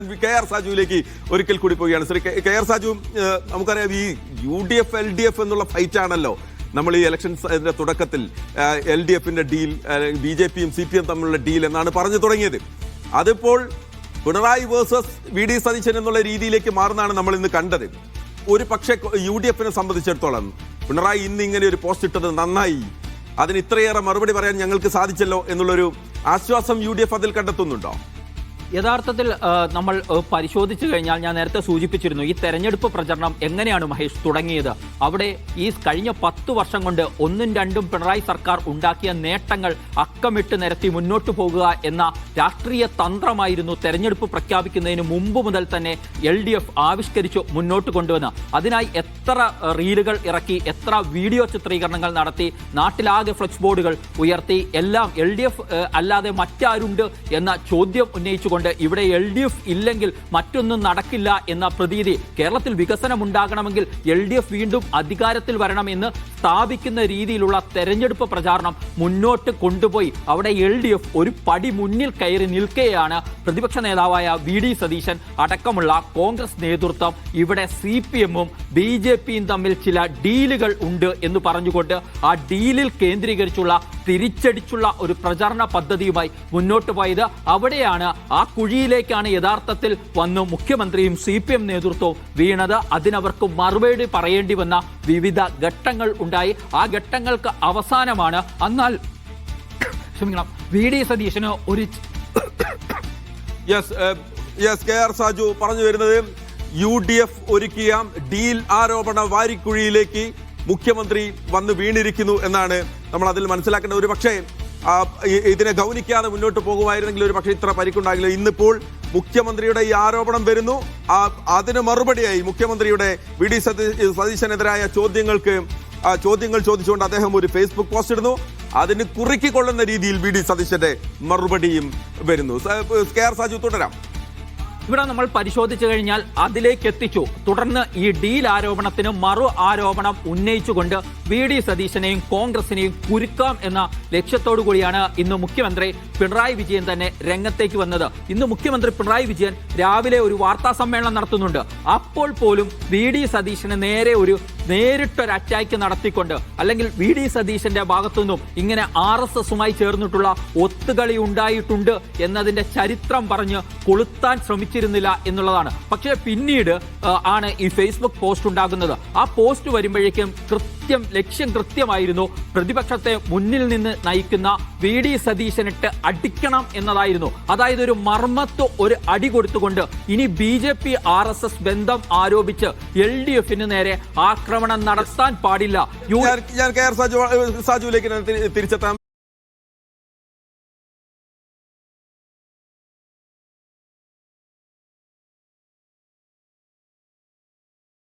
K R. സാജുവിലേക്ക് ഒരിക്കൽ കൂടി പോവുകയാണ്. ശ്രീ കെ.ആർ. സാജു, നമുക്കറിയാം ഈ UDF LDF എന്നുള്ള ഫൈറ്റ് ആണല്ലോ നമ്മൾ ഈ ഇലക്ഷൻസിന്റെ തുടക്കത്തിൽ LDFന്റെ ഡീൽ, BJPയും CPM തമ്മിലുള്ള ഡീൽ എന്നാണ് പറഞ്ഞു തുടങ്ങിയത്. അതിപ്പോൾ പിണറായി വേഴ്സസ് VD സതീശൻ എന്നുള്ള രീതിയിലേക്ക് മാറുന്നതാണ് നമ്മൾ ഇന്ന് കണ്ടത്. ഒരു പക്ഷേ UDFനെ സംബന്ധിച്ചിടത്തോളം പിണറായി ഇന്ന് ഇങ്ങനെ ഒരു പോസ്റ്റ് ഇട്ടത് നന്നായി, അതിന് ഇത്രയേറെ മറുപടി പറയാൻ ഞങ്ങൾക്ക് സാധിച്ചല്ലോ എന്നുള്ളൊരു ആശ്വാസം UDF അതിൽ കണ്ടെത്തുന്നുണ്ടോ? യഥാർത്ഥത്തിൽ നമ്മൾ പരിശോധിച്ചു കഴിഞ്ഞാൽ ഞാൻ നേരത്തെ സൂചിപ്പിച്ചിരുന്നു, ഈ തെരഞ്ഞെടുപ്പ് പ്രചരണം എങ്ങനെയാണ് മഹേഷ് തുടങ്ങിയത്. അവിടെ ഈ കഴിഞ്ഞ 10 വർഷം കൊണ്ട് ഒന്നും രണ്ടും പിണറായി സർക്കാർ ഉണ്ടാക്കിയ നേട്ടങ്ങൾ അക്കമിട്ട് നിരത്തി മുന്നോട്ട് പോകുക എന്ന രാഷ്ട്രീയ തന്ത്രമായിരുന്നു തെരഞ്ഞെടുപ്പ് പ്രഖ്യാപിക്കുന്നതിന് മുമ്പ് മുതൽ തന്നെ LDF ആവിഷ്കരിച്ചു മുന്നോട്ട് കൊണ്ടുവന്ന്. അതിനായി എത്ര റീലുകൾ ഇറക്കി, എത്ര വീഡിയോ ചിത്രീകരണങ്ങൾ നടത്തി, നാട്ടിലാകെ ഫ്ലക്സ് ബോർഡുകൾ ഉയർത്തി, എല്ലാം LDF അല്ലാതെ മറ്റാരുണ്ട് എന്ന ചോദ്യം ഉന്നയിച്ചുകൊണ്ട് ഇവിടെ LDF ഇല്ലെങ്കിൽ മറ്റൊന്നും നടക്കില്ല എന്ന പ്രതീതി, കേരളത്തിൽ വികസനം ഉണ്ടാകണമെങ്കിൽ LDF വീണ്ടും അധികാരത്തിൽ വരണമെന്ന് സ്ഥാപിക്കുന്ന രീതിയിലുള്ള തെരഞ്ഞെടുപ്പ് പ്രചാരണം മുന്നോട്ട് കൊണ്ടുപോയി അവിടെ LDF ഒരു പടി മുന്നിൽ കയറി നിൽക്കുകയാണ്. പ്രതിപക്ഷ നേതാവായ VD സതീശൻ അടക്കമുള്ള കോൺഗ്രസ് നേതൃത്വം ഇവിടെ CPMഉം BJPയും തമ്മിൽ ചില ഡീലുകൾ ഉണ്ട് എന്ന് പറഞ്ഞുകൊണ്ട് ആ ഡീലിൽ കേന്ദ്രീകരിച്ചുള്ള തിരിച്ചടിച്ചുള്ള ഒരു പ്രചാരണ പദ്ധതിയുമായി മുന്നോട്ട് പോയത്. അവിടെയാണ്, ആ കുഴിയിലേക്കാണ് യഥാർത്ഥത്തിൽ വന്ന് മുഖ്യമന്ത്രിയും CPM നേതൃത്വവും വീണത്. അതിനവർക്ക് മറുപടി പറയേണ്ടി വന്ന വിവിധ ഘട്ടങ്ങൾ ഉണ്ടായി. ആ ഘട്ടങ്ങൾക്ക് അവസാനമാണ് എന്നാൽ VD സതീശന് ഒരു കെ.ആർ. സാജു പറഞ്ഞു വരുന്നത് UDF ഒരുക്കിയ ഡീൽ ആരോപണ വാരിക്കുഴിയിലേക്ക് മുഖ്യമന്ത്രി വന്ന് വീണിരിക്കുന്നു എന്നാണ് നമ്മൾ അതിൽ മനസ്സിലാക്കേണ്ടത്. ഒരു പക്ഷേ ഇതിനെ ഗൗനിക്കാതെ മുന്നോട്ട് പോകുമായിരുന്നെങ്കിൽ ഒരു പക്ഷേ ഇത്ര പരിക്കുണ്ടാകില്ല. ഇന്നിപ്പോൾ മുഖ്യമന്ത്രിയുടെ ഈ ആരോപണം വരുന്നു, അതിന് മറുപടിയായി മുഖ്യമന്ത്രിയുടെ VD സതീശനെതിരായ ചോദ്യങ്ങൾ ചോദിച്ചുകൊണ്ട് അദ്ദേഹം ഒരു ഫേസ്ബുക്ക് പോസ്റ്റ് ഇടുന്നു. അതിന് കുറുക്കിക്കൊള്ളുന്ന രീതിയിൽ VD സതീശന്റെ മറുപടിയും വരുന്നു. കെ.ആർ. സാജു, തുടരാം. ഇവിടെ നമ്മൾ പരിശോധിച്ചു കഴിഞ്ഞാൽ അതിലേക്ക് എത്തിച്ചു. തുടർന്ന് ഈ ഡീൽ ആരോപണത്തിന് മറു ആരോപണം ഉന്നയിച്ചുകൊണ്ട് VD സതീശനെയും കോൺഗ്രസിനെയും കുരുക്കാം എന്ന ലക്ഷ്യത്തോടു കൂടിയാണ് ഇന്ന് മുഖ്യമന്ത്രി പിണറായി വിജയൻ തന്നെ രംഗത്തേക്ക് വന്നത്. ഇന്ന് മുഖ്യമന്ത്രി പിണറായി വിജയൻ രാവിലെ ഒരു വാർത്താ സമ്മേളനം നടത്തുന്നുണ്ട്. അപ്പോൾ പോലും VD സതീശന് നേരിട്ടൊരു അറ്റാക്ക് നടത്തിക്കൊണ്ട്, അല്ലെങ്കിൽ VD സതീശന്റെ ഭാഗത്തുനിന്നും ഇങ്ങനെ RSSുമായി ചേർന്നിട്ടുള്ള ഒത്തുകളി ഉണ്ടായിട്ടുണ്ട് എന്നതിന്റെ ചരിത്രം പറഞ്ഞ് കൊളുത്താൻ ശ്രമിച്ചിരുന്നില്ല എന്നുള്ളതാണ്. പക്ഷേ പിന്നീട് ആണ് ഈ ഫേസ്ബുക്ക് പോസ്റ്റ് ഉണ്ടാകുന്നത്. ആ പോസ്റ്റ് വരുമ്പോഴേക്കും ലക്ഷ്യം കൃത്യമായിരുന്നു. പ്രതിപക്ഷത്തെ മുന്നിൽ നിന്ന് നയിക്കുന്ന VD സതീശനിട്ട് അടിക്കണം എന്നതായിരുന്നു. അതായത് ഒരു മർമ്മത്ത് ഒരു അടി കൊടുത്തുകൊണ്ട് ഇനി BJP RSS ബന്ധം ആരോപിച്ച് LDFന് നേരെ ആക്രമണം നടത്താൻ പാടില്ല. ഞാൻ കെ.ആർ. സാജുവിലേക്ക് തിരിച്ചെത്താം.